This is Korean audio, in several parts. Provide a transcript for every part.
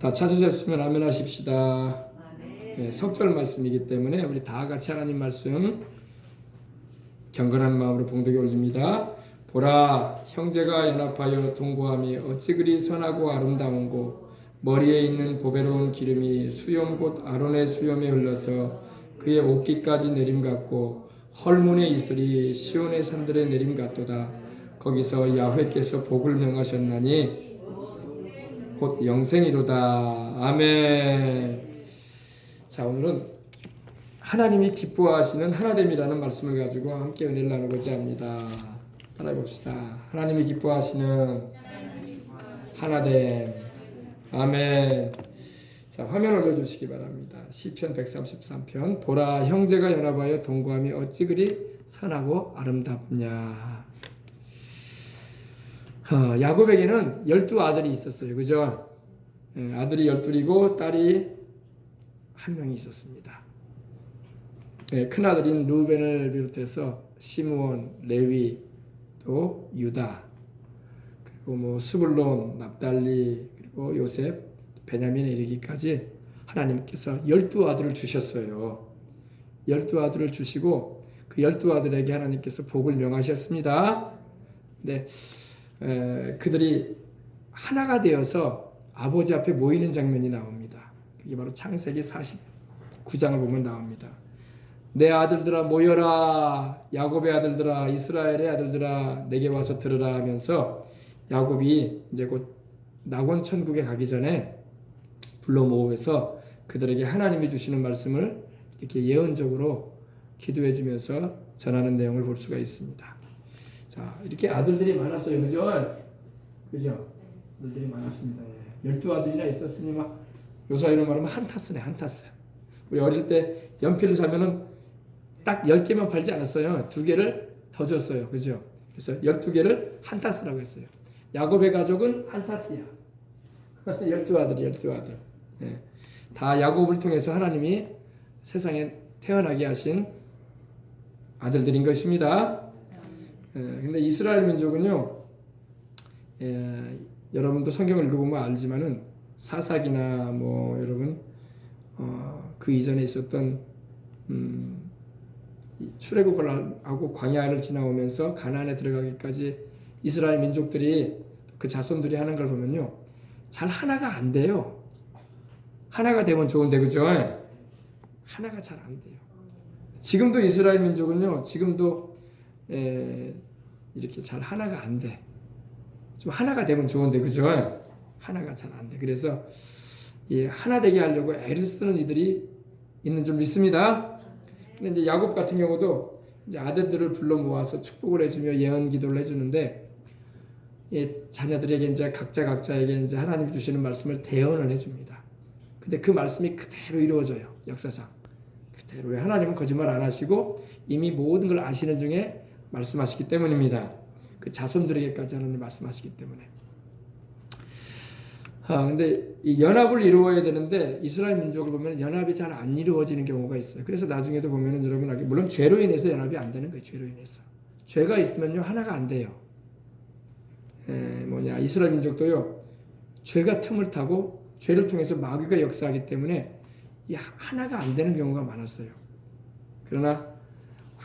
다 찾으셨으면 아멘 하십시다. 아멘. 네, 석절 말씀이기 때문에 우리 다 같이 하나님 말씀 경건한 마음으로 봉독에 올립니다. 보라, 형제가 연합하여 동거함이 어찌 그리 선하고 아름다운고, 머리에 있는 보배로운 기름이 수염 곧 아론의 수염에 흘러서 그의 옷깃까지 내림 같고, 헐문의 이슬이 시온의 산들의 내림 같도다. 거기서 야훼께서 복을 명하셨나니 곧 영생이로다. 아멘. 자, 오늘은 하나님이 기뻐하시는 하나됨이라는 말씀을 가지고 함께 은혜를 나누고자 합니다. 따라해 봅시다. 하나님이 기뻐하시는 하나됨. 아멘. 자, 화면 올려주시기 바랍니다. 시편 133편. 보라, 형제가 연합하여 동거함이 어찌 그리 선하고 아름답냐. 야곱에게는 12아들이 있었어요. 그죠? 아들이 12이고 딸이 한 명이 있었습니다. 큰 아들인 루벤을 비롯해서 시므온, 레위, 또 유다, 그리고 뭐 스불론, 납달리, 그리고 요셉, 베냐민에 이르기까지 하나님께서 12아들을 주셨어요. 12아들을 주시고 그 12아들에게 하나님께서 복을 명하셨습니다. 근데 그들이 하나가 되어서 아버지 앞에 모이는 장면이 나옵니다. 그게 바로 창세기 49장을 보면 나옵니다. 내 아들들아 모여라, 야곱의 아들들아, 이스라엘의 아들들아 내게 와서 들으라 하면서 야곱이 이제 곧 낙원 천국에 가기 전에 불러 모으면서 그들에게 하나님이 주시는 말씀을 이렇게 예언적으로 기도해 주면서 전하는 내용을 볼 수가 있습니다. 자, 이렇게 아들들이 많았어요. 그죠? 그죠? 아들들이 많았습니다. 12아들이나 있었으니 막 요사이로 말하면 한타스네, 한타스. 우리 어릴 때 연필을 사면은 딱 10개만 팔지 않았어요. 2개를 더 줬어요. 그죠? 그래서 12개를 한타스라고 했어요. 야곱의 가족은 한타스야. 12아들이 12아들. 예. 다 야곱을 통해서 하나님이 세상에 태어나게 하신 아들들인 것입니다. 근데 이스라엘 민족은요, 여러분도 성경을 읽어보면 알지만은 사사기나 뭐 여러분 그 이전에 있었던 출애굽을 하고 광야를 지나오면서 가나안에 들어가기까지 이스라엘 민족들이 그 자손들이 하는 걸 보면요, 잘 하나가 안 돼요. 하나가 되면 좋은데 그죠? 하나가 잘 안 돼요. 지금도 이스라엘 민족은요, 지금도 이렇게 잘 하나가 안 돼. 좀 하나가 되면 좋은데 그죠? 하나가 잘 안 돼. 그래서 이 하나 되게 하려고 애를 쓰는 이들이 있는 줄 믿습니다. 근데 이제 야곱 같은 경우도 이제 아들들을 불러 모아서 축복을 해주며 예언 기도를 해주는데, 자녀들에게 이제 각자에게 이제 하나님이 주시는 말씀을 대언을 해줍니다. 근데 그 말씀이 그대로 이루어져요. 역사상 그대로. 왜? 하나님은 거짓말 안 하시고 이미 모든 걸 아시는 중에 말씀하시기 때문입니다. 그 자손들에게까지 하나님 말씀하시기 때문에. 근데 이 연합을 이루어야 되는데 이스라엘 민족을 보면 연합이 잘 안 이루어지는 경우가 있어요. 그래서 나중에도 보면은 여러분 알게, 물론 죄로 인해서 연합이 안 되는 거예요. 죄로 인해서. 죄가 있으면요 하나가 안 돼요. 이스라엘 민족도요, 죄가 틈을 타고 죄를 통해서 마귀가 역사하기 때문에 이 하나가 안 되는 경우가 많았어요. 그러나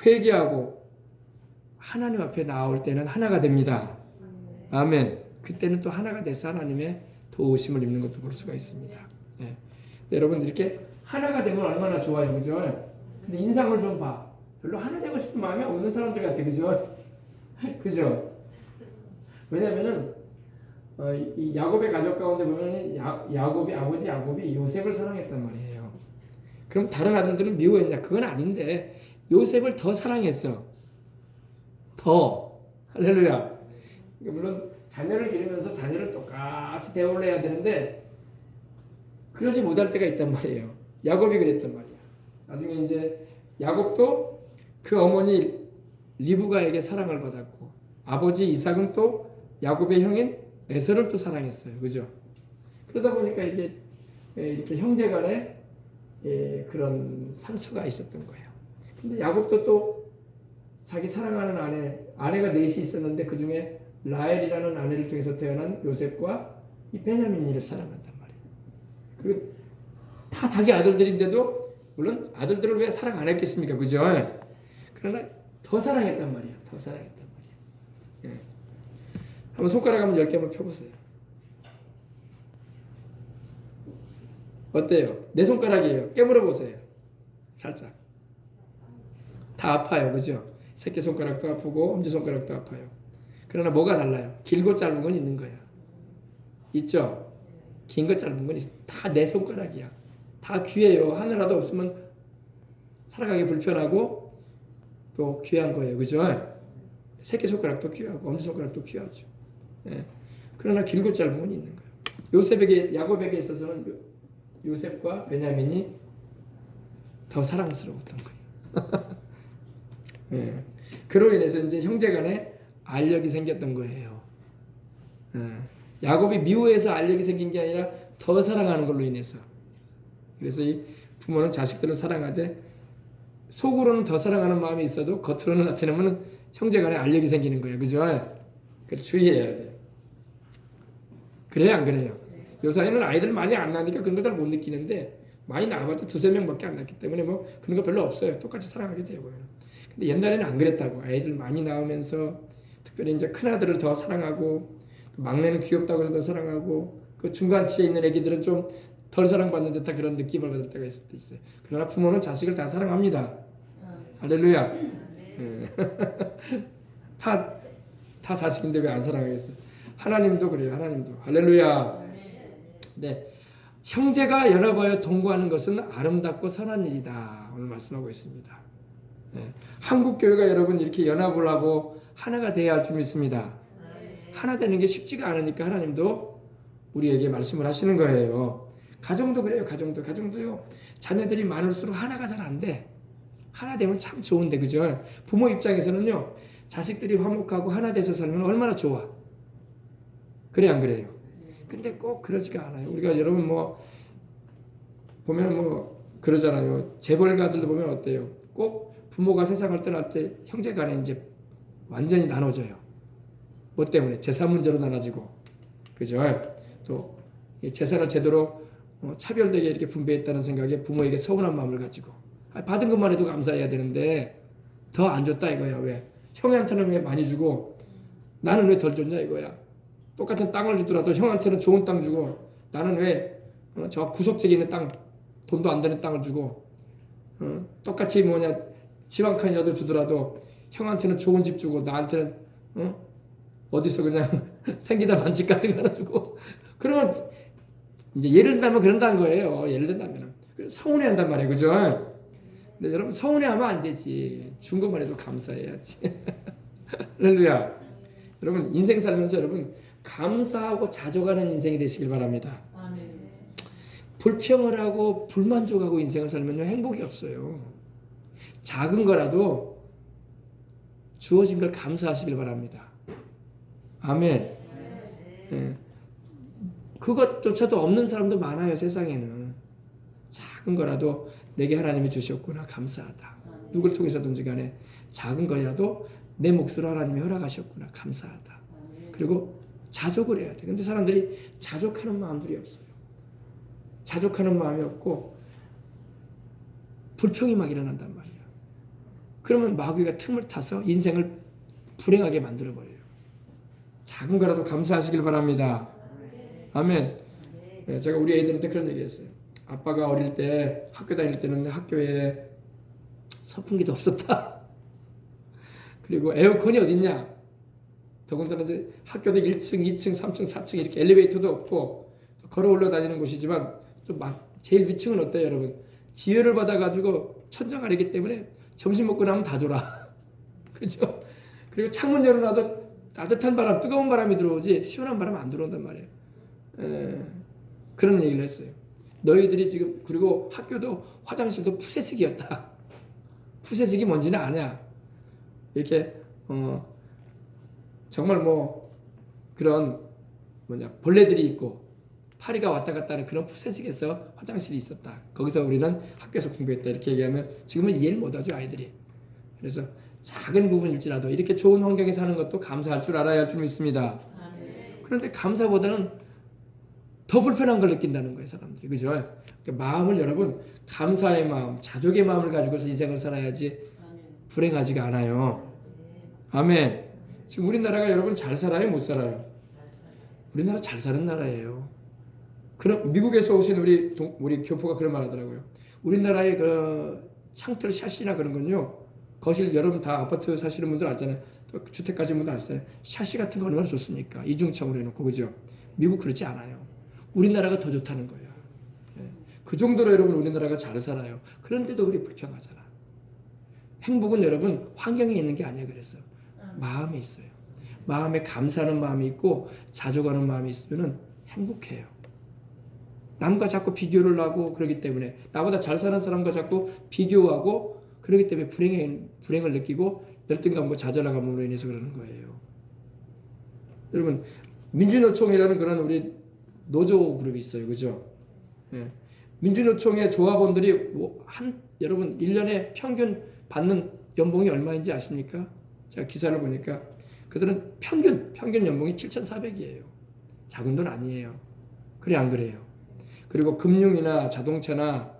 회개하고 하나님 앞에 나올 때는 하나가 됩니다. 아멘. 그때는 또 하나가 돼서 하나님의 도우심을 입는 것도 볼 수가 있습니다. 여러분 이렇게 하나가 되면 얼마나 좋아요, 그죠? 근데 인상을 좀 봐. 별로 하나 되고 싶은 마음이 없는 사람들 같아, 그죠? 그죠? 왜냐면은 이 야곱의 가족 가운데 보면 야곱의 아버지 야곱이 요셉을 사랑했단 말이에요. 그럼 다른 아들들은 미워했냐? 그건 아닌데 요셉을 더 사랑했어. 더. 할렐루야. 물론 자녀를 기르면서 자녀를 똑같이 대우를 해야 되는데 그러지 못할 때가 있단 말이에요. 야곱이 그랬단 말이야. 나중에 이제 야곱도 그 어머니 리브가에게 사랑을 받았고, 아버지 이삭은 또 야곱의 형인 에서를 또 사랑했어요. 그죠? 그러다 보니까 이게 이렇게 형제간에 그런 상처가 있었던 거예요. 근데 야곱도 또 자기 사랑하는 아내가 넷이 있었는데 그 중에 라헬이라는 아내를 통해서 태어난 요셉과 이 베냐민을 사랑한단 말이에요. 그리고 다 자기 아들들인데도 물론 아들들을 왜 사랑 안 했겠습니까? 그죠? 그러나 더 사랑했단 말이야. 더 사랑했단 말이야. 예. 한번 손가락 한번 10개 한번 펴보세요. 어때요? 내 손가락이에요. 깨물어 보세요. 살짝. 다 아파요. 그죠? 새끼손가락도 아프고 엄지손가락도 아파요. 그러나 뭐가 달라요? 길고 짧은 건 있는 거야. 있죠? 긴 거 짧은 건 다 내 손가락이야. 다 귀해요. 하나라도 없으면 살아가기 불편하고 또 귀한 거예요. 그죠? 새끼손가락도 귀하고 엄지손가락도 귀하죠. 예. 그러나 길고 짧은 건 있는 거예요. 야곱에게 있어서는 요셉과 베냐민이 더 사랑스러웠던 거예요. 예. 그로 인해서 이제 형제간에 알력이 생겼던 거예요. 예. 야곱이 미워해서 알력이 생긴 게 아니라 더 사랑하는 걸로 인해서. 그래서 이 부모는 자식들을 사랑하되 속으로는 더 사랑하는 마음이 있어도 겉으로는 나타내면 형제간에 알력이 생기는 거예요. 그죠? 그 주의해야 돼. 그래요, 안 그래요? 요사이는 아이들 많이 안 나니까 그런 거 잘 못 느끼는데 많이 낳아봤자 2-3명밖에 안 낳기 때문에 뭐 그런 거 별로 없어요. 똑같이 사랑하게 돼요. 근데 옛날에는 안 그랬다고. 아이들 많이 낳으면서 특별히 이제 큰 아들을 더 사랑하고 막내는 귀엽다고 해서 더 사랑하고 그 중간치에 있는 애기들은 좀 덜 사랑받는 듯한 그런 느낌을 받을 때가 있을 때 있어요. 그러나 부모는 자식을 다 사랑합니다. 할렐루야. 네. 다 자식인데 왜 안 사랑하겠어요? 하나님도 그래요. 하나님도. 할렐루야. 네. 형제가 연합하여 동거하는 것은 아름답고 선한 일이다. 오늘 말씀하고 있습니다. 네. 한국 교회가 여러분 이렇게 연합을 하고 하나가 되어야 할 줄 믿습니다. 하나 되는 게 쉽지가 않으니까 하나님도 우리에게 말씀을 하시는 거예요. 가정도 그래요. 가정도요. 자녀들이 많을수록 하나가 잘 안 돼. 하나 되면 참 좋은데, 그죠? 부모 입장에서는요, 자식들이 화목하고 하나 돼서 살면 얼마나 좋아. 그래, 안 그래요? 근데 꼭 그러지가 않아요. 우리가 여러분 보면 그러잖아요. 재벌가들도 보면 어때요? 꼭 부모가 세상을 떠날 때 형제 간에 이제 완전히 나눠져요. 뭐 때문에? 재산 문제로 나눠지고. 그죠? 또 재산을 제대로 차별되게 이렇게 분배했다는 생각에 부모에게 서운한 마음을 가지고. 받은 것만 해도 감사해야 되는데 더 안 줬다 이거야. 왜? 형한테는 왜 많이 주고 나는 왜 덜 줬냐 이거야. 똑같은 땅을 주더라도 형한테는 좋은 땅 주고 나는 왜 저 구석지에 있는 땅 돈도 안 되는 땅을 주고 똑같이 집 한 칸이라도 주더라도 형한테는 좋은 집 주고 나한테는 어디서 그냥 생기다 반집 같은 거 하나 주고 그러면 이제 예를 든다면 그런다는 거예요. 예를 든다면 서운해한단 말이에요. 그죠? 근데 여러분 서운해하면 안 되지. 준 것만 해도 감사해야지. 할렐루야. 여러분 인생 살면서 여러분 감사하고 자족하는 인생이 되시길 바랍니다. 아멘. 불평을 하고 불만족하고 인생을 살면요 행복이 없어요. 작은 거라도 주어진 걸 감사하시길 바랍니다. 아멘. 예. 그것조차도 없는 사람도 많아요. 세상에는. 작은 거라도 내게 하나님이 주셨구나 감사하다. 누굴 통해서든지 간에 작은 거라도 내 몫으로 하나님이 허락하셨구나 감사하다. 그리고 자족을 해야 돼. 근데 사람들이 자족하는 마음들이 없어요. 자족하는 마음이 없고 불평이 막 일어난단 말이야. 그러면 마귀가 틈을 타서 인생을 불행하게 만들어버려요. 작은 거라도 감사하시길 바랍니다. 아멘. 네, 제가 우리 애들한테 그런 얘기 했어요. 아빠가 어릴 때 학교 다닐 때는 학교에 선풍기도 없었다. 그리고 에어컨이 어딨냐. 더군다나 이제 학교도 1층, 2층, 3층, 4층 이렇게 엘리베이터도 없고 걸어 올라 다니는 곳이지만 좀 제일 위층은 어때요 여러분? 지혈을 받아가지고 천장아래이기 때문에 점심 먹고 나면 다 졸아. 그죠? 그리고 창문 열어놔도 따뜻한 바람, 뜨거운 바람이 들어오지 시원한 바람 안 들어온단 말이에요. 그런 얘기를 했어요. 너희들이 지금 그리고 학교도 화장실도 푸세식이었다. 푸세식이 뭔지는 아냐? 이렇게 정말 그런 벌레들이 있고 파리가 왔다 갔다 하는 그런 푸세식에서 화장실이 있었다. 거기서 우리는 학교에서 공부했다. 이렇게 얘기하면 지금은 이해를 못하죠 아이들이. 그래서 작은 부분일지라도 이렇게 좋은 환경에 사는 것도 감사할 줄 알아야 할 줄 믿습니다. 그런데 감사보다는 더 불편한 걸 느낀다는 거예요, 사람들이. 그죠? 그러니까 마음을 여러분 감사의 마음, 자족의 마음을 가지고서 인생을 살아야지 불행하지가 않아요. 아멘. 지금 우리나라가 여러분 잘 살아요, 못 살아요? 우리나라 잘 사는 나라예요. 그럼 미국에서 오신 우리 교포가 그런 말 하더라고요. 우리나라의 그 창틀 샷이나 그런 건요. 거실 여러분 다 아파트 사시는 분들 알잖아요. 또 주택 가진 분들 아세요? 샷이 같은 거 얼마나 좋습니까? 이중창으로 해놓고 그죠? 미국 그렇지 않아요. 우리나라가 더 좋다는 거예요. 예. 그 정도로 여러분 우리나라가 잘 살아요. 그런데도 우리 불평하잖아. 행복은 여러분 환경에 있는 게 아니야 그랬어. 마음에 있어요. 마음에 감사하는 마음이 있고 자족하는 마음이 있으면 행복해요. 남과 자꾸 비교를 하고 그러기 때문에 나보다 잘 사는 사람과 자꾸 비교하고 그러기 때문에 불행을 느끼고 열등감과 좌절감으로 인해서 그러는 거예요. 여러분 민주노총이라는 그런 우리 노조 그룹이 있어요. 그죠? 예. 민주노총의 조합원들이 여러분 1년에 평균 받는 연봉이 얼마인지 아십니까? 제가 기사를 보니까 그들은 평균 연봉이 7,400이에요. 작은 돈 아니에요. 그래 안 그래요? 그리고 금융이나 자동차나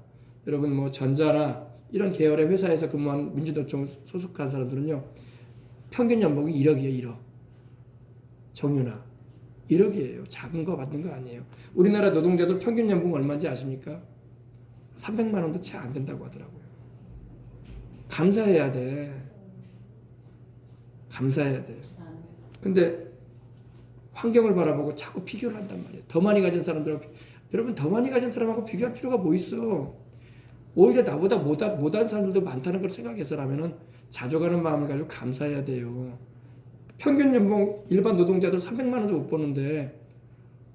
여러분 뭐 전자나 이런 계열의 회사에서 근무하는 민주노총 소속한 사람들은요. 평균 연봉이 1억이에요. 1억. 정유나 1억이에요. 작은 거 받는 거 아니에요. 우리나라 노동자들 평균 연봉 얼마인지 아십니까? 300만 원도 채 안 된다고 하더라고요. 감사해야 돼. 감사해야 돼. 근데 환경을 바라보고 자꾸 비교를 한단 말이에요. 더 많이 가진 사람들하고 여러분 더 많이 가진 사람하고 비교할 필요가 뭐 있어. 오히려 나보다 못한 사람들도 많다는 걸 생각해서라면은 자족하는 마음을 가지고 감사해야 돼요. 평균 연봉 일반 노동자들 300만 원도 못 버는데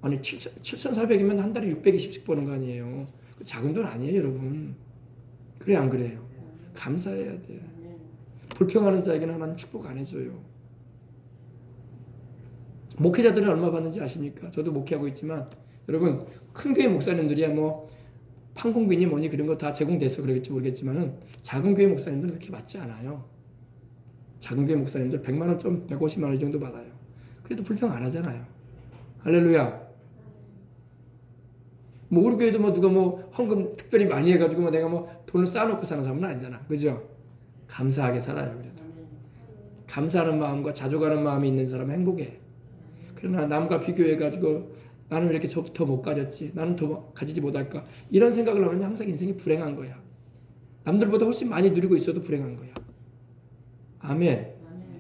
아니 7,400이면 한 달에 620씩 버는 거 아니에요. 작은 돈 아니에요 여러분. 그래 안 그래요? 감사해야 돼. 불평하는 자에게는 하나님 축복 안 해줘요. 목회자들은 얼마 받는지 아십니까? 저도 목회하고 있지만 여러분 큰 교회 목사님들이야 뭐 판공비니 뭐니 그런 거 다 제공돼서 그러겠지 모르겠지만은 작은 교회 목사님들은 그렇게 받지 않아요. 작은 교회 목사님들 100만 원 좀 150만 원 정도 받아요. 그래도 불평 안 하잖아요. 할렐루야. 뭐 우리 교회도 뭐 누가 뭐 헌금 특별히 많이 해가지고 뭐 내가 뭐 돈을 쌓아놓고 사는 사람은 아니잖아. 그죠? 감사하게 살아요. 그래도 감사하는 마음과 자족하는 마음이 있는 사람은 행복해. 그러나 남과 비교해가지고 나는 왜 이렇게 더 못 가졌지? 나는 더 가지지 못할까? 이런 생각을 하면 항상 인생이 불행한 거야. 남들보다 훨씬 많이 누리고 있어도 불행한 거야. 아멘.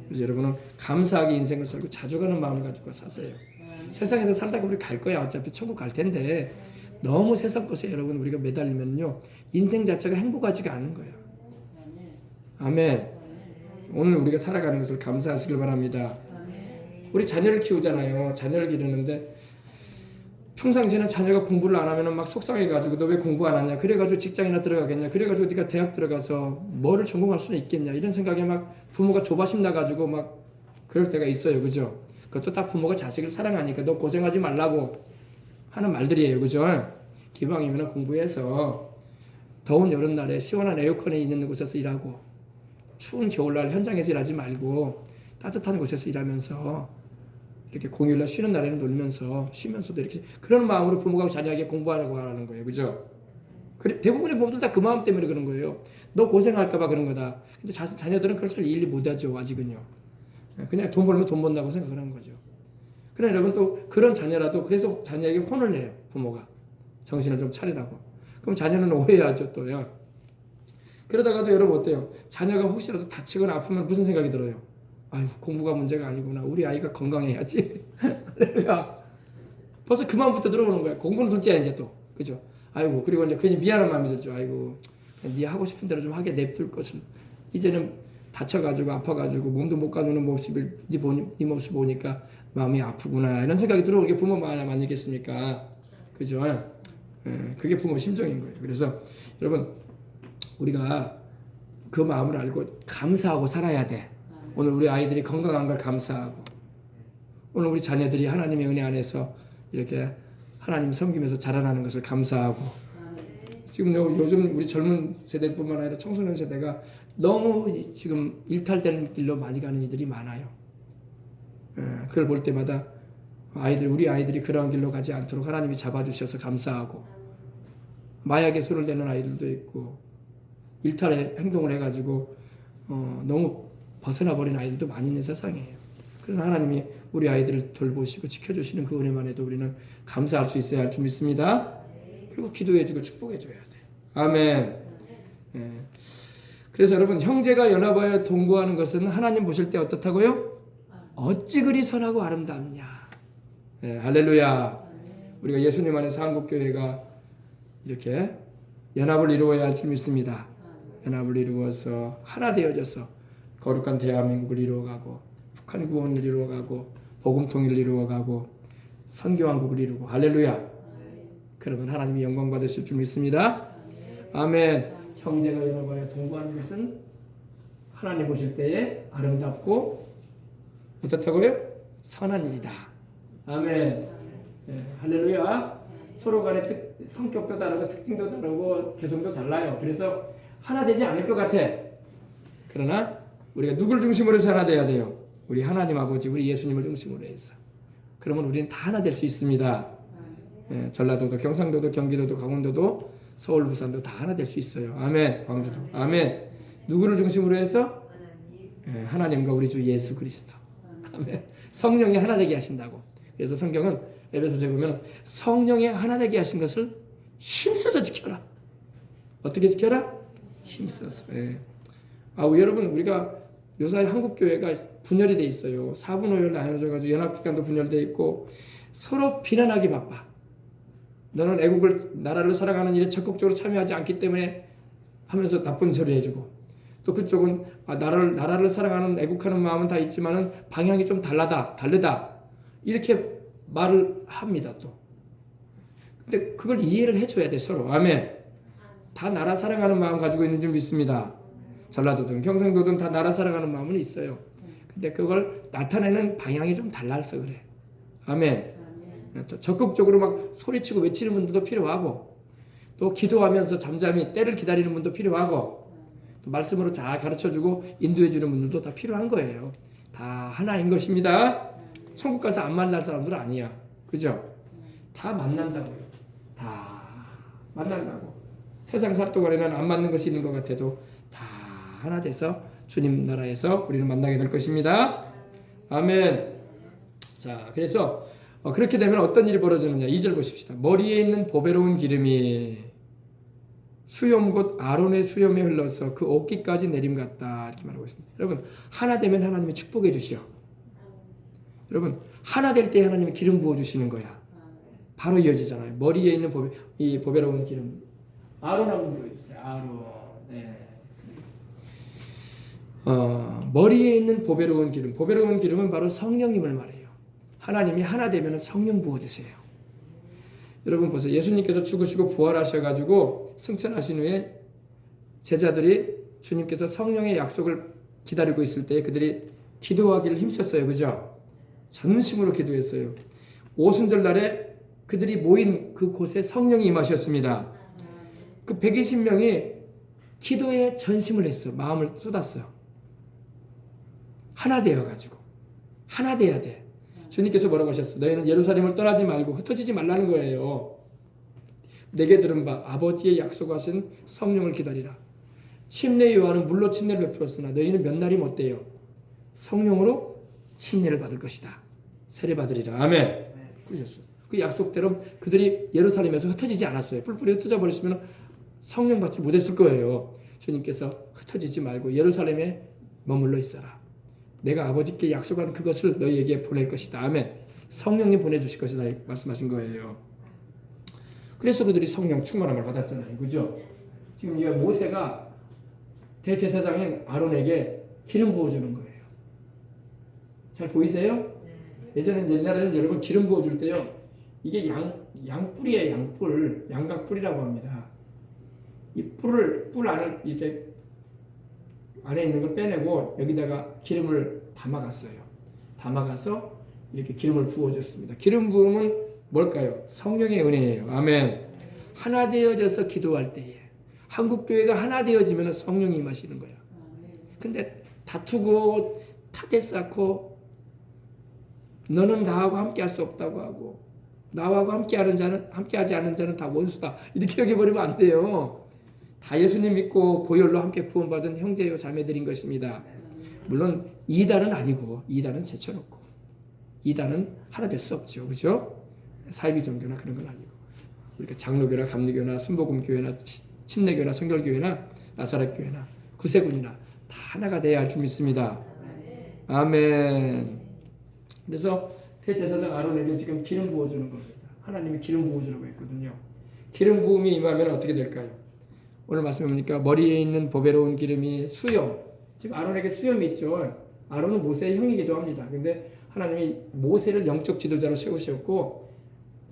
그래서 여러분은 감사하게 인생을 살고 자족하는 마음을 가지고 사세요. 세상에서 살다가 우리 갈 거야. 어차피 천국 갈 텐데 너무 세상 것에 여러분 우리가 매달리면요 인생 자체가 행복하지가 않은 거예요. 아멘. 오늘 우리가 살아가는 것을 감사하시길 바랍니다. 우리 자녀를 키우잖아요. 자녀를 기르는데 평상시에는 자녀가 공부를 안 하면 막 속상해가지고 너 왜 공부 안 하냐? 그래가지고 직장이나 들어가겠냐? 그래가지고 네가 대학 들어가서 뭐를 전공할 수는 있겠냐? 이런 생각에 막 부모가 조바심 나가지고 막 그럴 때가 있어요. 그죠? 그것도 다 부모가 자식을 사랑하니까 너 고생하지 말라고 하는 말들이에요. 그죠? 기왕이면 공부해서 더운 여름날에 시원한 에어컨에 있는 곳에서 일하고 추운 겨울날 현장에서 일하지 말고 따뜻한 곳에서 일하면서 이렇게 공휴일날 쉬는 날에는 놀면서 쉬면서도 이렇게 그런 마음으로 부모가 자녀에게 공부하라고 하라는 거예요. 그죠? 대부분의 부모들 다 그 마음 때문에 그런 거예요. 너 고생할까봐 그런 거다. 근데 자녀들은 그걸 잘 이해를 못하죠. 아직은요. 그냥 돈 벌면 돈 번다고 생각을 하는 거죠. 그러나 여러분 또 그런 자녀라도 그래서 자녀에게 혼을 내요. 부모가. 정신을 좀 차리라고. 그럼 자녀는 오해하죠. 또요. 그러다가도 여러분 어때요? 자녀가 혹시라도 다치거나 아프면 무슨 생각이 들어요? 아유 공부가 문제가 아니구나. 우리 아이가 건강해야지. 할렐루야. 벌써 그 마음부터 들어오는 거야. 공부는 둘째야 이제 또. 그죠? 아이고 그리고 이제 괜히 미안한 마음이 들죠. 아이고 네 하고 싶은 대로 좀 하게 냅둘 것을. 이제는 다쳐가지고 아파가지고 몸도 못 가누는 모습을 네 모습 보니까 마음이 아프구나. 이런 생각이 들어오는 게 부모 마음 아니겠습니까? 그죠? 그게 부모 심정인 거예요. 그래서 여러분 우리가 그 마음을 알고 감사하고 살아야 돼. 오늘 우리 아이들이 건강한 걸 감사하고 오늘 우리 자녀들이 하나님의 은혜 안에서 이렇게 하나님 섬기면서 자라나는 것을 감사하고 지금 요즘 우리 젊은 세대뿐만 아니라 청소년 세대가 너무 지금 일탈되는 길로 많이 가는 이들이 많아요. 그걸 볼 때마다 우리 아이들이 그런 길로 가지 않도록 하나님이 잡아주셔서 감사하고, 마약에 손을 대는 아이들도 있고, 일탈의 행동을 해가지고 너무 벗어나 버린 아이들도 많이 있는 세상이에요. 그러나 하나님이 우리 아이들을 돌보시고 지켜주시는 그 은혜만 해도 우리는 감사할 수 있어야 할 줄 믿습니다. 그리고 기도해주고 축복해줘야 돼. 아멘. 예. 그래서 여러분, 형제가 연합하여 동거하는 것은 하나님 보실 때 어떻다고요? 어찌 그리 선하고 아름답냐. 예, 할렐루야. 우리가 예수님 안에서 한국교회가 이렇게 연합을 이루어야 할 줄 믿습니다. 연합을 이루어서 하나 되어져서 거룩한 대한민국을 이루어가고, 북한 구원을 이루어가고, 복음 통일을 이루어가고, 선교왕국을 이루고, 할렐루야. 그러면 하나님이 영광 받으실 줄 믿습니다. 아멘. 형제가 연합하여 동거하는 것은 하나님 보실 때에 아름답고 어떻다고요? 선한 일이다. 아멘. 예, 할렐루야. 서로 간의 성격도 다르고 특징도 다르고 개성도 달라요. 그래서 하나 되지 않을 것 같아. 그러나 우리가 누굴 중심으로 해서 하나 돼야 돼요? 우리 하나님 아버지, 우리 예수님을 중심으로 해서. 그러면 우리는 다 하나 될 수 있습니다. 예, 전라도도, 경상도도, 경기도도, 강원도도, 서울, 부산도 다 하나 될 수 있어요. 아멘. 광주도. 아멘. 누구를 중심으로 해서? 예, 하나님과 우리 주 예수 그리스도. 아멘. 성령이 하나 되게 하신다고. 그래서 성경은 에베소서에 보면 성령의 하나 되게 하신 것을 힘써서 지켜라. 어떻게 지켜라? 힘써서. 예. 여러분, 우리가 요새 한국교회가 분열이 돼 있어요. 4분 5열 나눠져가지고 연합기관도 분열돼 있고 서로 비난하기 바빠. 너는 애국을, 나라를 사랑하는 일에 적극적으로 참여하지 않기 때문에 하면서 나쁜 소리 해주고, 또 그쪽은 나라를 사랑하는 애국하는 마음은 다 있지만은 방향이 좀 다르다 이렇게 말을 합니다. 또 근데 그걸 이해를 해줘야 돼, 서로. 아멘. 다 나라 사랑하는 마음 가지고 있는 줄 믿습니다. 전라도든 경상도든 다 나라 사랑하는 마음은 있어요. 근데 그걸 나타내는 방향이 좀 달라서 그래. 아멘. 또 적극적으로 막 소리치고 외치는 분들도 필요하고, 또 기도하면서 잠잠히 때를 기다리는 분도 필요하고, 또 말씀으로 잘 가르쳐주고 인도해주는 분들도 다 필요한 거예요. 다 하나인 것입니다. 천국 가서 안 만날 사람들은 아니야. 그죠? 다 만난다고요. 다 만난다고. 세상 사또간에는 안 맞는 것이 있는 것 같아도 다 하나 돼서 주님 나라에서 우리는 만나게 될 것입니다. 아멘. 자, 그래서 그렇게 되면 어떤 일이 벌어지느냐. 2절 보십시다. 머리에 있는 보배로운 기름이 수염 곧 아론의 수염에 흘러서 그 옷깃까지 내림 같다. 이렇게 말하고 있습니다. 여러분, 하나 되면 하나님이 축복해 주시오. 여러분, 하나 될 때 하나님이 기름 부어 주시는 거야. 바로 이어지잖아요. 머리에 있는 이 보배로운 기름. 아론 한번 보여주세요. 아론. 네. 머리에 있는 보배로운 기름. 보배로운 기름은 바로 성령님을 말해요. 하나님이 하나 되면 성령 부어주세요. 여러분 보세요. 예수님께서 죽으시고 부활하셔가지고 승천하신 후에 제자들이 주님께서 성령의 약속을 기다리고 있을 때 그들이 기도하기를 힘썼어요. 그죠? 전심으로 기도했어요. 오순절 날에 그들이 모인 그곳에 성령이 임하셨습니다. 그 120명이 기도에 전심을 했어. 마음을 쏟았어요. 하나 되어가지고. 하나 돼야 돼. 주님께서 뭐라고 하셨어? 너희는 예루살렘을 떠나지 말고 흩어지지 말라는 거예요. 내게 들은 바 아버지의 약속하신 성령을 기다리라. 침례 요한은 물로 침례를 베풀었으나 너희는 몇 날이 못돼요. 성령으로 침례를 받을 것이다. 세례 받으리라. 아멘. 그러셨어. 그 약속대로 그들이 예루살렘에서 흩어지지 않았어요. 뿔뿔이 흩어져 버렸으면 성령 받지 못했을 거예요. 주님께서 흩어지지 말고 예루살렘에 머물러 있어라. 내가 아버지께 약속한 그것을 너희에게 보낼 것이다. 아멘. 성령님 보내주실 것이다 말씀하신 거예요. 그래서 그들이 성령 충만함을 받았잖아요. 그죠? 지금 이 모세가 대제사장인 아론에게 기름 부어주는 거예요. 잘 보이세요? 옛날에는 여러분 기름 부어줄 때요. 이게 양뿔이에요. 양뿔. 양각뿔이라고 합니다. 이 뿔 안을 이렇게 안에 있는 걸 빼내고 여기다가 기름을 담아갔어요. 담아가서 이렇게 기름을 부어줬습니다. 기름 부음은 뭘까요? 성령의 은혜예요. 아멘. 하나 되어져서 기도할 때에 한국교회가 하나 되어지면 성령이 임하시는 거예요. 근데 다투고 타대 쌓고 너는 나하고 함께할 수 없다고 하고 나하고 함께하지 않은 자는 다 원수다. 이렇게 여겨버리면 안 돼요. 다 예수님 믿고 보혈로 함께 구원받은 형제요 자매들인 것입니다. 물론 이단은 아니고 이단은 제쳐놓고 이단은 하나 될 수 없죠. 그죠? 사이비 종교나 그런 건 아니고 우리가 장로교나 감리교나 순복음교회나 침례교나 성결교회나 나사렛교회나 구세군이나 다 하나가 돼야 할 줄 믿습니다. 아멘. 그래서 대제사장 아론에게 지금 기름 부어주는 겁니다. 하나님이 기름 부어주라고 했거든요. 기름 부음이 임하면 어떻게 될까요? 오늘 말씀해 보니까 머리에 있는 보배로운 기름이 수염. 지금 아론에게 수염이 있죠. 아론은 모세의 형이기도 합니다. 근데 하나님이 모세를 영적 지도자로 세우셨고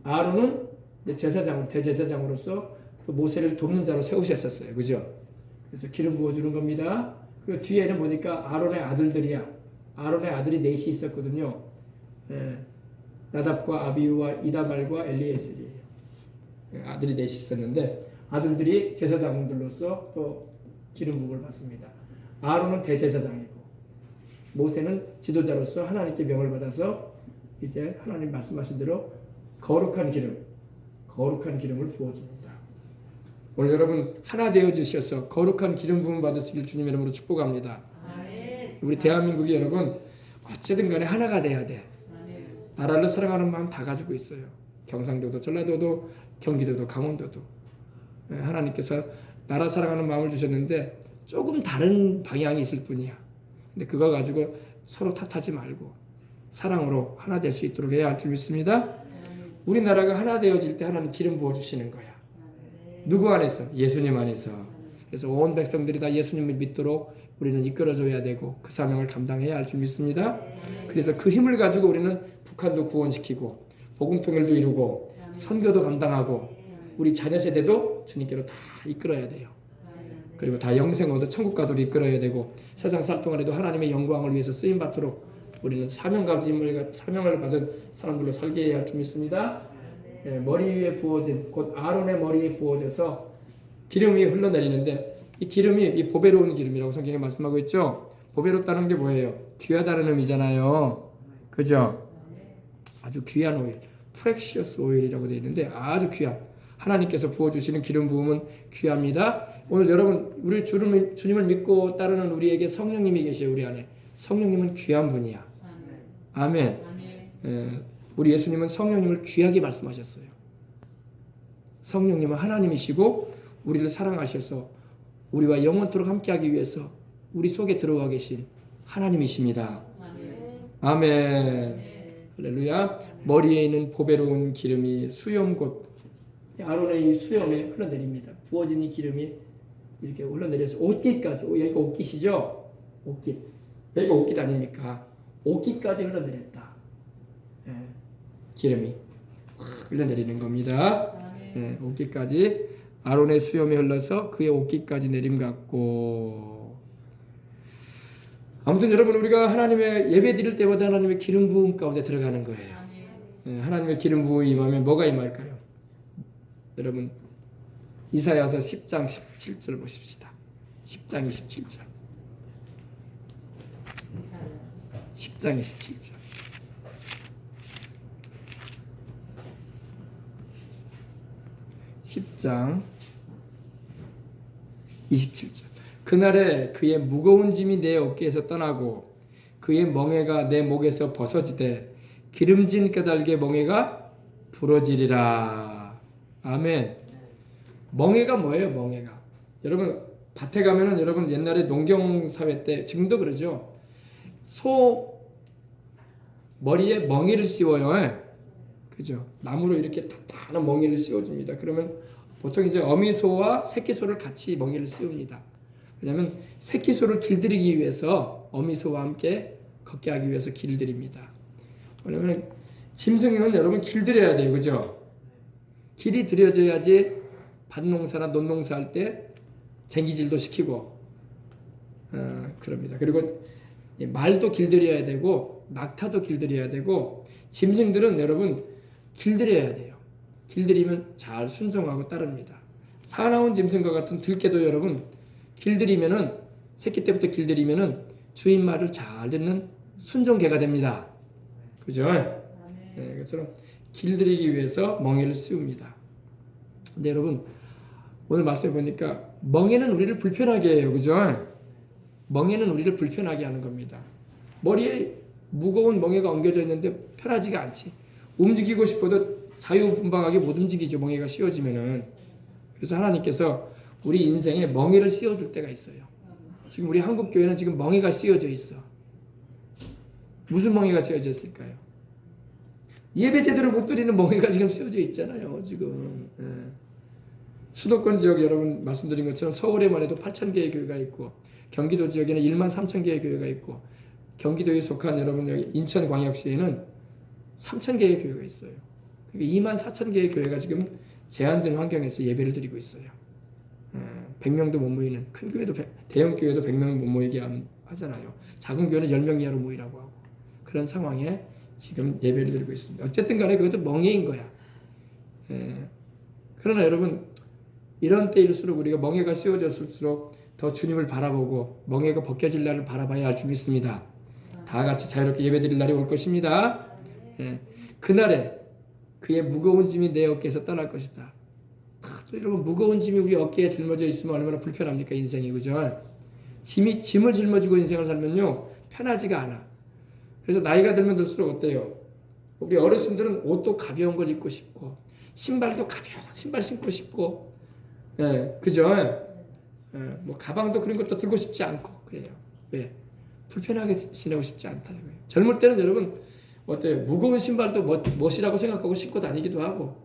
아론은 대제사장으로서 모세를 돕는 자로 세우셨었어요. 그죠? 그래서 기름 부어주는 겁니다. 그리고 뒤에는 보니까 아론의 아들들이야. 아론의 아들이 넷이 있었거든요. 나답과 아비후와 이다말과 엘리에셀이에요. 아들이 넷이 있었는데 아들들이 제사장들로서 또 기름 부음을 받습니다. 아론은 대제사장이고 모세는 지도자로서 하나님께 명을 받아서 이제 하나님 말씀하신 대로 거룩한 기름을 부어줍니다. 오늘 여러분 하나 되어 주셔서 거룩한 기름 부음 받으시길 주님 이름으로 축복합니다. 우리 대한민국이 여러분 어쨌든 간에 하나가 돼야 돼. 나라를 사랑하는 마음 다 가지고 있어요. 경상도도 전라도도 경기도도 강원도도 하나님께서 나라 사랑하는 마음을 주셨는데 조금 다른 방향이 있을 뿐이야. 근데 그거 가지고 서로 탓하지 말고 사랑으로 하나 될 수 있도록 해야 할 줄 믿습니다. 우리나라가 하나 되어질 때 하나님 기름 부어주시는 거야. 누구 안에서? 예수님 안에서. 그래서 온 백성들이 다 예수님을 믿도록 우리는 이끌어줘야 되고 그 사명을 감당해야 할 줄 믿습니다. 그래서 그 힘을 가지고 우리는 북한도 구원시키고 복음통일도 이루고 선교도 감당하고 우리 자녀 세대도 주님께로 다 이끌어야 돼요. 그리고 다 영생 얻어 천국 가도록 이끌어야 되고 세상 살 동안에도 하나님의 영광을 위해서 쓰임 받도록 우리는 사명을 받은 사람들로 살게 해야 할 줄 믿습니다. 머리 위에 부어진 곧 아론의 머리에 부어져서 기름이 흘러내리는데 이 기름이 이 보배로운 기름이라고 성경에 말씀하고 있죠. 보배롭다는 게 뭐예요? 귀하다는 의미잖아요. 그죠? 아주 귀한 오일, 프렉시어스 오일이라고 되어 있는데 아주 귀한 하나님께서 부어주시는 기름 부음은 귀합니다. 오늘 여러분 우리 주님을 믿고 따르는 우리에게 성령님이 계셔요. 우리 안에 성령님은 귀한 분이야. 아멘. 우리 예수님은 성령님을 귀하게 말씀하셨어요. 성령님은 하나님이시고 우리를 사랑하셔서 우리와 영원토록 함께하기 위해서 우리 속에 들어와 계신 하나님이십니다. 아멘. 할렐루야. 머리에 있는 보배로운 기름이 수염 곧 아론의 이 수염에 흘러내립니다. 부어진 이 기름이 이렇게 흘러내려서 옷깃까지, 여기가 옷깃이죠? 옷깃. 여기가 옷깃 아닙니까? 옷깃까지 흘러내렸다. 기름이 흘러내리는 겁니다. 옷깃까지 아론의 수염이 흘러서 그의 옷깃까지 내림 같고. 아무튼 여러분 우리가 하나님의 예배 드릴 때마다 하나님의 기름 부음 가운데 들어가는 거예요. 하나님의 기름 부음이 임하면 뭐가 임할까요? 여러분 이사야서 10장 17절 보십시다. 10장 27절. 10장 27절. 10장 27절. 그날에 그의 무거운 짐이 내 어깨에서 떠나고 그의 멍에가 내 목에서 벗어지되 기름진 까닭의 멍에가 부러지리라. 아멘. 멍에가 뭐예요? 멍에가. 여러분 밭에 가면은 여러분 옛날에 농경사회 때 지금도 그러죠. 소 머리에 멍에를 씌워요. 그죠? 나무로 이렇게 단단한 멍에를 씌워줍니다. 그러면 보통 이제 어미소와 새끼소를 같이 멍에를 씌웁니다. 왜냐하면 새끼소를 길들이기 위해서 어미소와 함께 걷게 하기 위해서 길들입니다. 왜냐하면 짐승이면 여러분 길들여야 돼요. 그죠? 길이 들여져야지 밭농사나 논농사 할 때 쟁기질도 시키고 그럽니다. 그리고 말도 길들여야 되고 낙타도 길들여야 되고 짐승들은 여러분 길들여야 돼요. 길들이면 잘 순종하고 따릅니다. 사나운 짐승과 같은 들깨도 여러분 길들이면은 새끼 때부터 길들이면은 주인 말을 잘 듣는 순종개가 됩니다. 그죠? 예, 그처럼 길들이기 위해서 멍에를 씌웁니다. 근데 여러분 오늘 말씀해 보니까 멍에는 우리를 불편하게 해요. 그죠? 멍에는 우리를 불편하게 하는 겁니다. 머리에 무거운 멍에가 엉겨져 있는데 편하지가 않지. 움직이고 싶어도 자유분방하게 못 움직이죠. 멍에가 씌워지면은. 그래서 하나님께서 우리 인생에 멍에를 씌워줄 때가 있어요. 지금 우리 한국교회는 지금 멍에가 씌워져 있어. 무슨 멍에가 씌워져 있을까요? 예배 제대로 못 드리는 멍에가 지금 씌워져 있잖아요. 지금. 예. 수도권 지역 여러분 말씀드린 것처럼 서울에만 해도 8,000개의 교회가 있고 경기도 지역에는 1만 3천 개의 교회가 있고 경기도에 속한 여러분 여기 인천광역시에는 3,000개의 교회가 있어요. 그러니까 2만 4천 개의 교회가 지금 제한된 환경에서 예배를 드리고 있어요. 100명도 못 모이는 큰 교회도 대형 교회도 100명 못 모이게 하잖아요. 작은 교회는 10명 이하로 모이라고 하고 그런 상황에 지금 예배를 드리고 있습니다. 어쨌든 간에 그것도 멍에인 거야. 그러나 여러분 이런 때일수록 우리가 멍에가 씌워졌을수록 더 주님을 바라보고 멍에가 벗겨질 날을 바라봐야 할 줄 믿습니다. 다 같이 자유롭게 예배드릴 날이 올 것입니다. 그날에 그의 무거운 짐이 내 어깨에서 떠날 것이다. 또 여러분 무거운 짐이 우리 어깨에 짊어져 있으면 얼마나 불편합니까 인생이. 그죠? 짐을 짊어지고 인생을 살면요 편하지가 않아. 그래서 나이가 들면 들수록 어때요? 우리 어르신들은 옷도 가벼운 걸 입고 싶고 신발도 가벼운 신발 신고 싶고 그죠? 뭐 가방도 그런 것도 들고 싶지 않고 그래요. 왜? 불편하게 지내고 싶지 않다. 젊을 때는 여러분 어때요? 무거운 신발도 멋이라고 생각하고 신고 다니기도 하고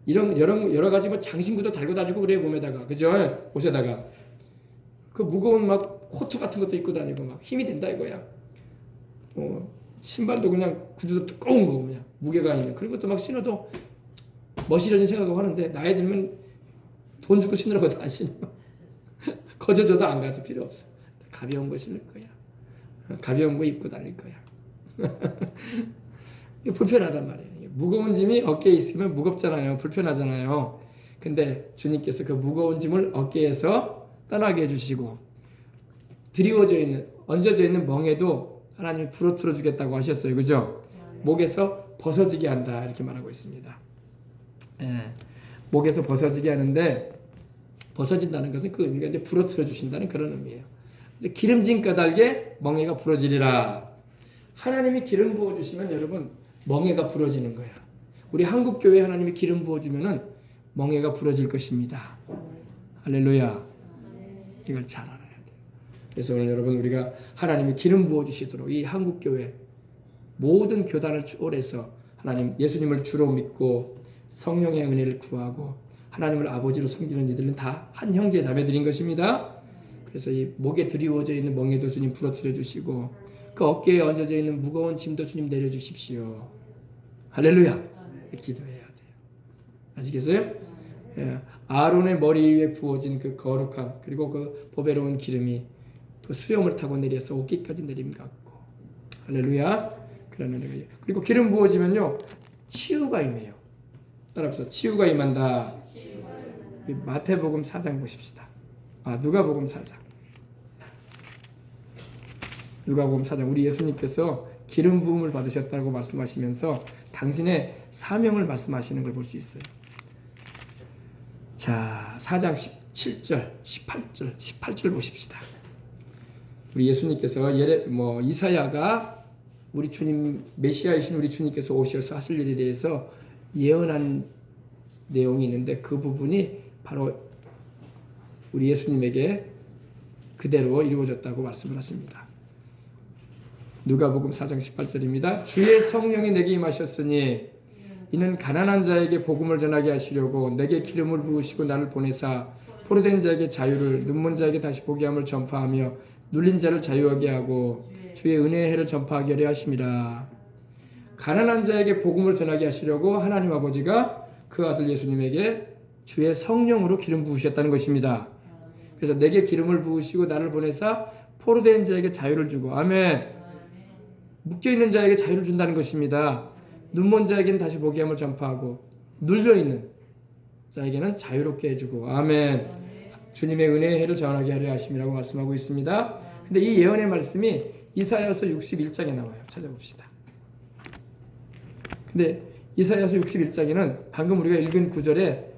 이런 여러 가지 뭐 장신구도 달고 다니고 그래요 몸에다가. 그죠? 옷에다가 그 무거운 막 코트 같은 것도 입고 다니고 막 힘이 된다 이거야. 신발도 그냥 구두도 두꺼운 거 그냥 무게가 있는 그런 것도 막 신어도 멋이려니 생각하고 하는데 나이 들면 돈 주고 신으라고도 안 신어. 거저줘도 안 가져. 필요 없어. 가벼운 거 신을 거야. 가벼운 거 입고 다닐 거야. 불편하단 말이에요. 무거운 짐이 어깨에 있으면 무겁잖아요. 불편하잖아요. 근데 주님께서 그 무거운 짐을 어깨에서 떠나게 해주시고 드리워져 있는 얹어져 있는 멍에도 하나님이 부러뜨려 주겠다고 하셨어요. 그죠? 목에서 벗어지게 한다 이렇게 말하고 있습니다. 목에서 벗어지게 하는데 벗어진다는 것은 그 의미가 이제 부러뜨려 주신다는 그런 의미예요. 이제 기름진 까닭에 멍에가 부러지리라. 하나님이 기름 부어 주시면 여러분 멍에가 부러지는 거야. 우리 한국 교회 하나님이 기름 부어 주면은 멍에가 부러질 것입니다. 할렐루야. 이걸 잘 알아야 돼요. 그래서 오늘 여러분 우리가 하나님이 기름 부어 주시도록 이 한국 교회 모든 교단을 초월해서 하나님 예수님을 주로 믿고 성령의 은혜를 구하고 하나님을 아버지로 섬기는 이들은 다 한 형제 자매들인 것입니다. 그래서 이 목에 드리워져 있는 멍에도 주님 부러뜨려 주시고 그 어깨에 얹어져 있는 무거운 짐도 주님 내려주십시오. 할렐루야. 기도해야 돼요. 아시겠어요? 아론의 머리 위에 부어진 그 거룩함 그리고 그 보배로운 기름이 그 수염을 타고 내려서 옷깃까지 내림 같고 할렐루야. 그런 은혜가 그리고 기름 부어지면요 치유가 임해요. 따라합시다. 치유가 임한다. 마태복음 4장 보십시다. 누가복음 4장. 누가복음 4장 우리 예수님께서 기름 부음을 받으셨다고 말씀하시면서 당신의 사명을 말씀하시는 걸 볼 수 있어요. 자, 4장 17절, 18절, 18절 보십시다. 우리 예수님께서 이사야가 우리 주님 메시아이신 우리 주님께서 오셔서 하실 일에 대해서 예언한 내용이 있는데 그 부분이 바로 우리 예수님에게 그대로 이루어졌다고 말씀을 하십니다. 누가복음 4장 18절입니다. 주의 성령이 내게 임하셨으니 이는 가난한 자에게 복음을 전하게 하시려고 내게 기름을 부으시고 나를 보내사 포로된 자에게 자유를 눈먼 자에게 다시 보게 함을 전파하며 눌린 자를 자유하게 하고 주의 은혜의 해를 전파하게 하려 하심이라. 가난한 자에게 복음을 전하게 하시려고 하나님 아버지가 그 아들 예수님에게 주의 성령으로 기름 부으셨다는 것입니다. 그래서 내게 기름을 부으시고 나를 보내사 포로된 자에게 자유를 주고 아멘. 묶여있는 자에게 자유를 준다는 것입니다. 눈먼 자에게는 다시 보게 함을 전파하고 눌려있는 자에게는 자유롭게 해주고 아멘. 주님의 은혜의 해를 전하게 하려 하심이라고 말씀하고 있습니다. 근데 이 예언의 말씀이 이사야서 61장에 나와요. 찾아봅시다. 근데 이사야서 61장에는 방금 우리가 읽은 구절에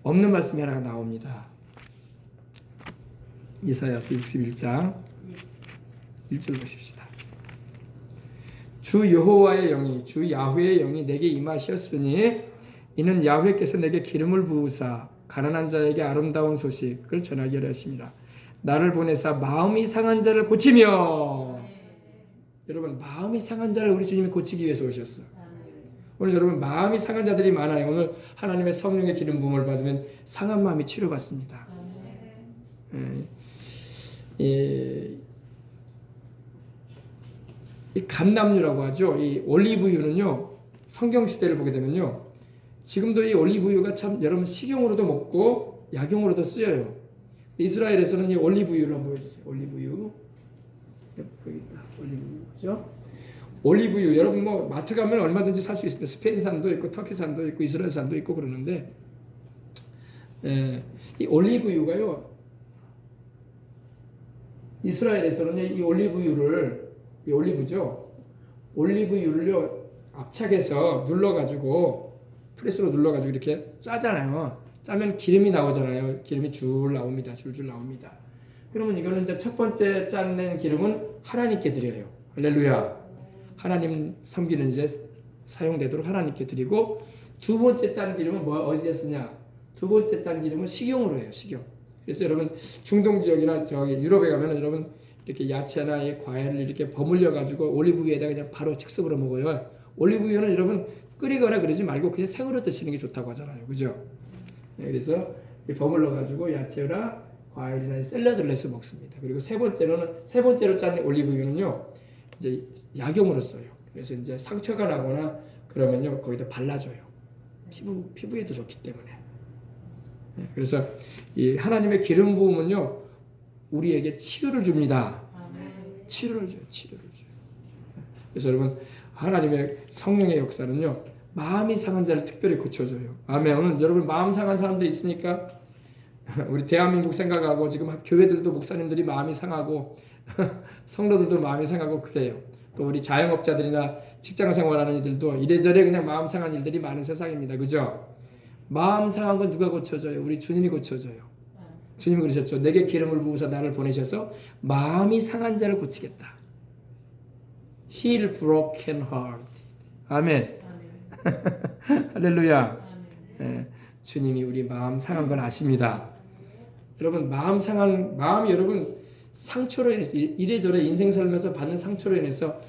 없는 말씀이 하나가 나옵니다. 이사야서 61장 1절 보십시다. 주 여호와의 영이 주 야훼의 영이 내게 임하셨으니 이는 야훼께서 내게 기름을 부으사 가난한 자에게 아름다운 소식을 전하게 하려 하심이라. 나를 보내사 마음이 상한 자를 고치며. 여러분, 마음이 상한 자를 우리 주님이 고치기 위해서 오셨어. 오늘 여러분, 마음이 상한 자들이 많아요. 오늘 하나님의 성령의 기름 부음을 받으면 상한 마음이 치료받습니다. 이 감람유라고 하죠. 이 올리브유는요, 성경 시대를 보게 되면요, 지금도 이 올리브유가 참 여러분 식용으로도 먹고 약용으로도 쓰여요. 이스라엘에서는 이 올리브유를 한번 보여주세요. 올리브유. 여기 있다. 올리브유죠. 올리브유 여러분 뭐 마트 가면 얼마든지 살 수 있습니다. 스페인산도 있고 터키산도 있고 이스라엘산도 있고 그러는데, 이 올리브유가요, 이스라엘에서는 이 올리브유를, 이 올리브죠, 올리브유를요 압착해서 눌러가지고 프레스로 눌러가지고 이렇게 짜잖아요. 짜면 기름이 나오잖아요. 기름이 줄 나옵니다. 줄줄 나옵니다. 그러면 이거는 이제 첫 번째 짜낸 기름은 하나님께 드려요. 할렐루야. 하나님 섬기는 일에 사용되도록 하나님께 드리고, 두 번째 짠 기름은 어디에 쓰냐? 두 번째 짠 기름은 식용으로 해요. 식용. 그래서 여러분 중동 지역이나 저기 유럽에 가면은 여러분 이렇게 야채나 이 과일을 이렇게 버물려 가지고 올리브유에다가 그냥 바로 즉석으로 먹어요. 올리브유는 여러분 끓이거나 그러지 말고 그냥 생으로 드시는 게 좋다고 하잖아요. 그죠? 그래서 버물러 가지고 야채나 과일이나 샐러드를 해서 먹습니다. 그리고 세 번째로 짠 올리브유는요, 이제 약용으로 써요. 그래서 이제 상처가 나거나 그러면요 거기다 발라줘요. 피부에도 좋기 때문에. 그래서 이 하나님의 기름 부음은요 우리에게 치유를 줍니다. 치료를 줘요. 그래서 여러분, 하나님의 성령의 역사는요 마음이 상한 자를 특별히 고쳐줘요. 아멘. 오늘 여러분 마음 상한 사람들 있습니까? 우리 대한민국 생각하고 지금 교회들도 목사님들이 마음이 상하고 성도들도 마음이 상하고 그래요. 또 우리 자영업자들이나 직장 생활하는 이들도 이래저래 그냥 마음 상한 일들이 많은 세상입니다. 그죠? 마음 상한 건 누가 고쳐줘요? 우리 주님이 고쳐줘요. 주님이 그러셨죠. 내게 기름을 부으사 나를 보내셔서 마음이 상한 자를 고치겠다. Heal broken heart. 아멘. 할렐루야. 주님이 우리 마음 상한 걸 아십니다. 여러분 마음이 여러분 상처로 인해서 이래저래 인생 살면서 받는 상처로 인해서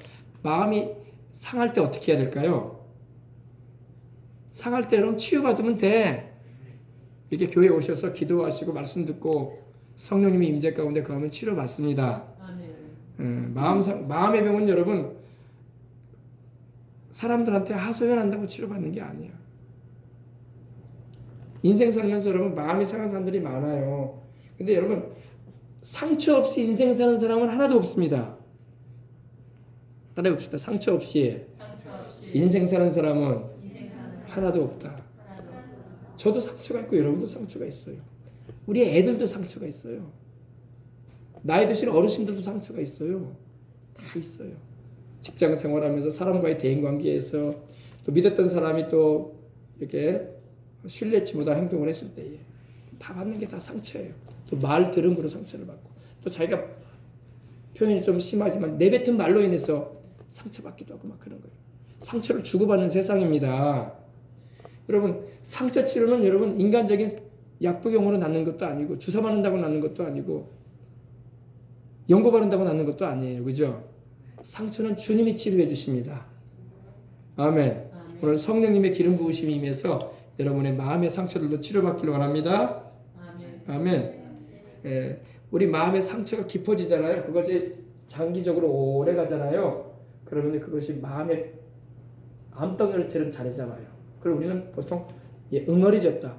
마음이 상할 때 어떻게 해야 될까요? 상할 때 여러분 치유받으면 돼. 이렇게 교회에 오셔서 기도하시고 말씀 듣고 성령님이 임재 가운데 거하면 치료받습니다. 마음의 병은 여러분 사람들한테 하소연한다고 치료받는 게 아니에요. 인생 살면서 여러분 마음이 상한 사람들이 많아요. 근데 여러분 상처 없이 인생 사는 사람은 하나도 없습니다. 따라해봅시다. 상처 없이 인생 사는 사람은 하나도 없다. 저도 상처가 있고 여러분도 상처가 있어요. 우리 애들도 상처가 있어요. 나이 드신 어르신들도 상처가 있어요. 다 있어요. 직장 생활하면서 사람과의 대인관계에서 또 믿었던 사람이 또 이렇게 신뢰치 못한 행동을 했을 때에 다 받는 게 다 상처예요. 또 말 들음으로 상처를 받고, 또 자기가 표현이 좀 심하지만 내뱉은 말로 인해서 상처받기도 하고 막 그런 거예요. 상처를 주고받는 세상입니다. 여러분 상처 치료는 여러분 인간적인 약복용으로 낫는 것도 아니고, 주사 맞는다고 낫는 것도 아니고, 연고 바른다고 낫는 것도 아니에요. 그죠? 상처는 주님이 치료해 주십니다. 아멘. 오늘 성령님의 기름 부으심이 임해서 여러분의 마음의 상처들도 치료받기를 원합니다. 아멘. 우리 마음의 상처가 깊어지잖아요. 그것이 장기적으로 오래 가잖아요. 그러면 그것이 마음의 암덩어리처럼 자리 잡아요. 그리고 우리는 보통 응어리졌다,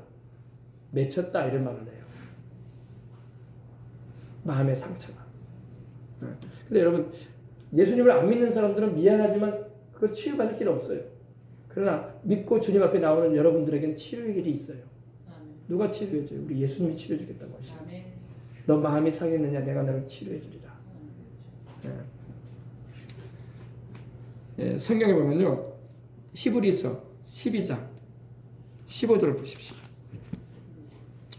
맺혔다 이런 말을 해요. 마음의 상처가. 근데 여러분 예수님을 안 믿는 사람들은 미안하지만 그걸 치유받을 길 없어요. 그러나 믿고 주님 앞에 나오는 여러분들에게는 치료의 길이 있어요. 누가 치료해줘요? 우리 예수님이 치료해주겠다고 하시죠. 너 마음이 상했느냐? 내가 너를 치료해주리라. 성경에 보면요, 히브리서 12장 15절을 보십시오.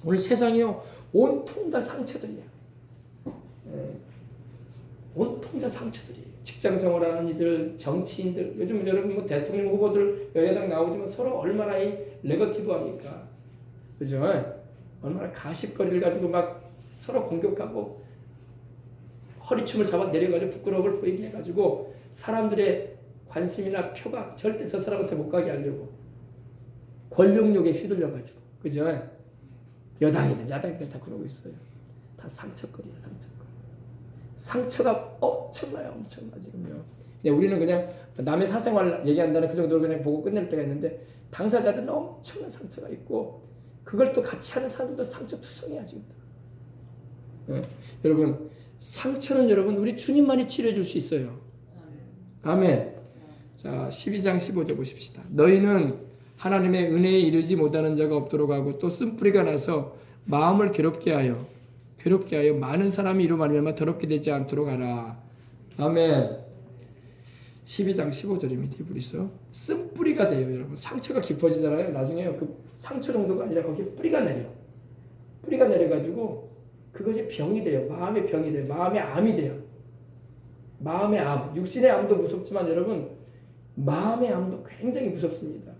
오늘 세상이요 온통 다 상처들이야. 온통 다 상처들이에요. 직장 생활하는 이들, 정치인들, 요즘 여러분 뭐 대통령 후보들 여야당 나오지만 서로 얼마나 이 네거티브합니까? 그죠? 얼마나 가십거리를 가지고 막 서로 공격하고 허리춤을 잡아 내려가지고 부끄러움을 보이게 해가지고 사람들의 관심이나 표가 절대 저 사람한테 못 가게 하려고 권력욕에 휘둘려가지고, 그죠? 여당이든 야당이든 다 그러고 있어요. 다 상처거리야, 상처거리. 상처가 엄청나요, 엄청나 지금요. 그냥 우리는 그냥 남의 사생활 얘기한다는 그 정도로 그냥 보고 끝낼 때가 있는데 당사자들은 엄청난 상처가 있고 그걸 또 같이 하는 사람들도 상처투성이야 지금. 여러분 상처는 여러분 우리 주님만이 치료해 줄 수 있어요. 아멘. 자 12장 15절 보십시다. 너희는 하나님의 은혜에 이르지 못하는 자가 없도록 하고 또 쓴뿌리가 나서 마음을 괴롭게 하여 많은 사람이 이로 말미암아 더럽게 되지 않도록 하라. 아멘. 12장 15절입니다. 히브리서. 쓴뿌리가 돼요, 여러분. 상처가 깊어지잖아요. 나중에요. 그 상처 정도가 아니라 거기에 뿌리가 내려. 뿌리가 내려가지고 그것이 병이 돼요. 마음의 병이 돼요. 마음의 암이 돼요. 마음의 암. 육신의 암도 무섭지만 여러분 마음의 암도 굉장히 무섭습니다.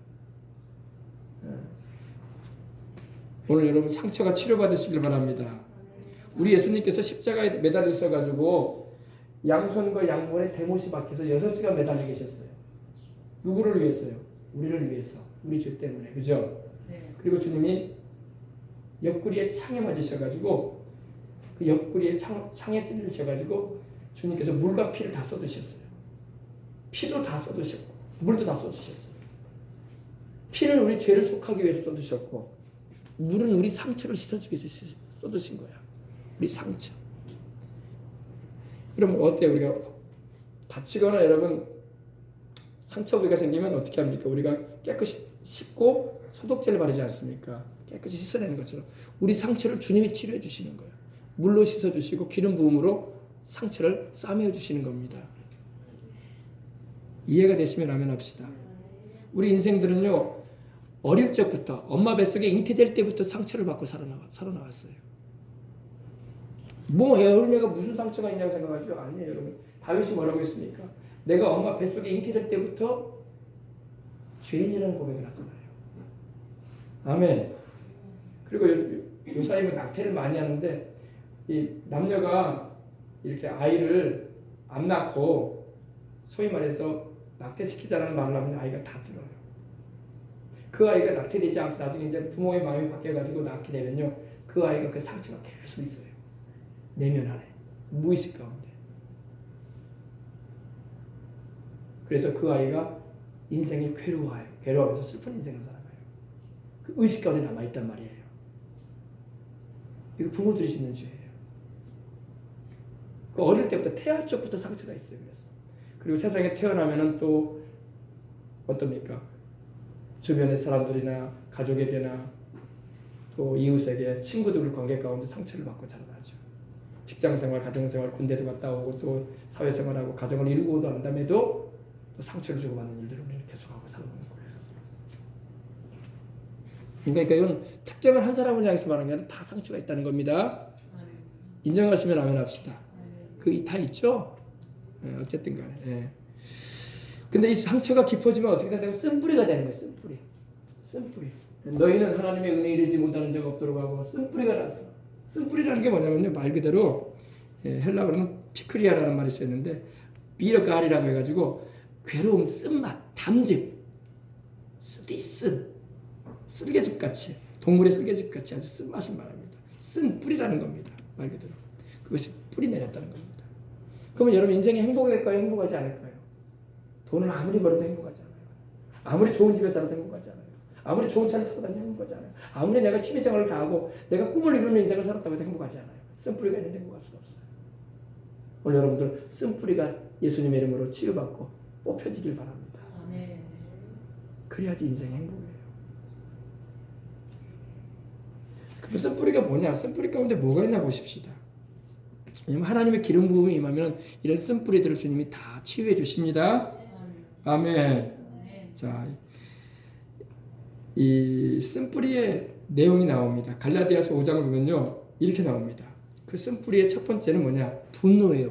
오늘 여러분 상처가 치료받으시길 바랍니다. 우리 예수님께서 십자가에 매달려 있어가지고 양손과 양손에 대못이 박혀서 6시간 매달려 계셨어요. 누구를 위해서요? 우리를 위해서. 우리 죄 때문에. 그죠? 네. 그리고 주님이 옆구리에 창에 맞으셔가지고 그 옆구리에 창에 찔리셔가지고 주님께서 물과 피를 다 쏟으셨어요. 피도 다 쏟으셨고 물도 다 쏟으셨어요. 피는 우리 죄를 속하기 위해서 쏟으셨고 물은 우리 상처를 씻어주기 위해서 쏟으신 거야. 우리 상처. 그럼 어때요? 우리가 다치거나 여러분 상처 부위가 생기면 어떻게 합니까? 우리가 깨끗이 씻고 소독제를 바르지 않습니까? 깨끗이 씻어내는 것처럼 우리 상처를 주님이 치료해 주시는 거예요. 물로 씻어주시고 기름 부음으로 상처를 싸매어 주시는 겁니다. 이해가 되시면 아멘 합시다. 우리 인생들은요 어릴 적부터 엄마 뱃속에 잉태될 때부터 상처를 받고 살아나왔어요. 뭐 어린애가 무슨 상처가 있냐고 생각하시죠? 아니에요, 여러분. 다윗이 뭐라고 했습니까? 내가 엄마 뱃속에 잉태될 때부터 죄인이라는 고백을 하잖아요. 아멘. 그리고 요사이는 낙태를 많이 하는데 이 남녀가 이렇게 아이를 안 낳고 소위 말해서 낙태시키자는 말을 하면 아이가 다 들어요. 그 아이가 낙태되지 않고 나중에 이제 부모의 마음이 바뀌어가지고 낳게 되면요, 그 아이가 그 상처가 계속 있어요. 내면 안에 무의식 가운데. 그래서 그 아이가 인생이 괴로워해서 슬픈 인생을 살아가요. 그 의식 가운데 남아있단 말이에요. 이거 부모들이 짓는 죄예요. 그 어릴 때부터 태아 쪽부터 상처가 있어요. 그리고 세상에 태어나면은 또 어떻습니까? 주변의 사람들이나 가족에게나 또 이웃에게 친구들 관계 가운데 상처를 받고 자라나죠. 직장생활, 가정생활, 군대도 갔다 오고 또 사회생활하고 가정을 이루고도 난 다음에도 또 상처를 주고받는 일들을 우리는 계속하고 살아가는 거예요. 그러니까 이건 특정한 한 사람을 향해서 말하는 게 아니라 다 상처가 있다는 겁니다. 인정하시면 아멘 합시다. 그 다 있죠? 네, 어쨌든 간에. 네. 근데 이 상처가 깊어지면 어떻게 된다면 쓴뿌리가 되는 거예요. 쓴뿌리. 너희는 하나님의 은혜에 이르지 못하는 자가 없도록 하고 쓴뿌리가 나서. 쓴뿌리라는 게 뭐냐면요, 말 그대로 헬라어로는 피크리아라는 말이 쓰였는데 비어갈이라고 해가지고 괴로움, 쓴맛, 담즙, 쓸개즙같이, 동물의 쓸개즙같이 아주 쓴맛을 말합니다. 쓴 뿌리라는 겁니다. 말 그대로. 그것이 뿌리 내렸다는 겁니다. 그러면 여러분 인생이 행복할까요? 행복하지 않을까요? 돈을 아무리 벌어도 행복하지 않아요. 아무리 좋은 집에 살아도 행복하지 않아요. 아무리 좋은 차를 타고 다니도 행복하지 않아요. 아무리 내가 취미생활을 다 하고 내가 꿈을 이루는 인생을 살았다고 해도 행복하지 않아요. 쓴뿌리가 있는데 행복할 수가 없어요. 오늘 여러분들 쓴뿌리가 예수님의 이름으로 치유받고 뽑혀지길 바랍니다. 그래야지 인생 행복이에요. 그럼 쓴뿌리가 뭐냐? 쓴뿌리 가운데 뭐가 있나 보십시다. 왜냐면 하나님의 기름 부음이 임하면 이런 쓴뿌리들을 주님이 다 치유해 주십니다. 아멘. 자, 이 쓴뿌리의 내용이 나옵니다. 갈라디아서 5장을 보면요. 이렇게 나옵니다. 그 쓴뿌리의 첫 번째는 뭐냐? 분노예요.